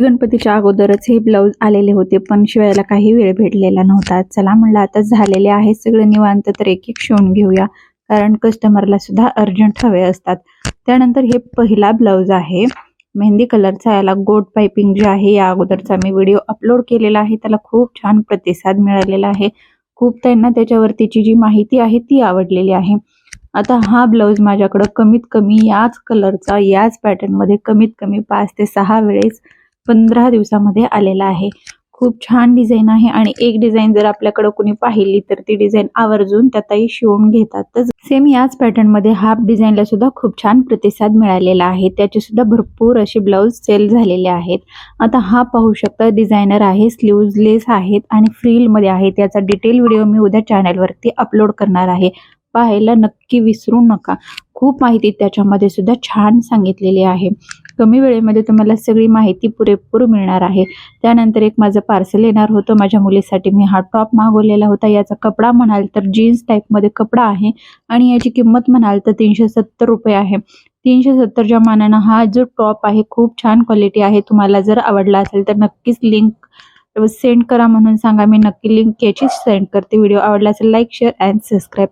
गणपतीच्या अगोदरच हे ब्लाऊज आलेले होते, पण शिवायला काही वेळ भेटलेला नव्हता. चला म्हणलं आता झालेले आहे सगळं निवांत, तर एक एक शिवून घेऊया, कारण कस्टमरला सुद्धा अर्जंट हवे असतात. त्यानंतर हे पहिला ब्लाऊज आहे मेहंदी कलरचा. याला गोट पाइपिंग जे आहे, या अगोदरचा मी व्हिडिओ अपलोड केलेला आहे, त्याला खूप छान प्रतिसाद मिळालेला आहे. खूप त्यांना त्याच्यावरतीची जी माहिती आहे ती आवडलेली आहे. आता हा ब्लाऊज माझ्याकडं कमीत कमी याच कलरचा, याच पॅटर्नमध्ये कमीत कमी 5 ते 6 वेळेस 15 दिवसामध्ये आलेला आहे. खूप छान डिझाईन आहे, आणि एक डिझाईन जर आपल्याकडे कोणी पाहिली तर ती डिझाईन आवर्जून त्यातही शिवून घेतात. सेम याच पॅटर्नमध्ये हाफ डिझाईनला सुद्धा खूप छान प्रतिसाद मिळालेला आहे. त्याचे सुद्धा भरपूर असे ब्लाऊज सेल झालेले आहेत. आता हा पाहू शकता डिझायनर आहे, स्लीव्हलेस आहेत आणि फ्रिलमध्ये आहे. त्याचा डिटेल व्हिडिओ मी उद्या चॅनलवरती अपलोड करणार आहे, पाहायला नक्की विसरू नका. खूप माहिती त्याच्यामध्ये सुद्धा छान सांगितलेली आहे. कमी वेळेमध्ये तुम्हाला सगळी माहिती पुरेपूर मिळणार आहे. त्यानंतर एक माझं पार्सल येणार होतं माझ्या मुलीसाठी. मी हा टॉप मागवलेला होता. याचा कपडा म्हणाल तर जीन्स टाईपमध्ये कपडा आहे, आणि याची किंमत म्हणाल तर 370 रुपये आहे. 370च्या मानानं हा जो टॉप आहे खूप छान क्वालिटी आहे. तुम्हाला जर आवडला असेल तर नक्कीच लिंक सेंड करा म्हणून सांगा, मी नक्की लिंक याची सेंड करते. व्हिडिओ आवडला असेल लाईक, शेअर अँड सबस्क्राईब.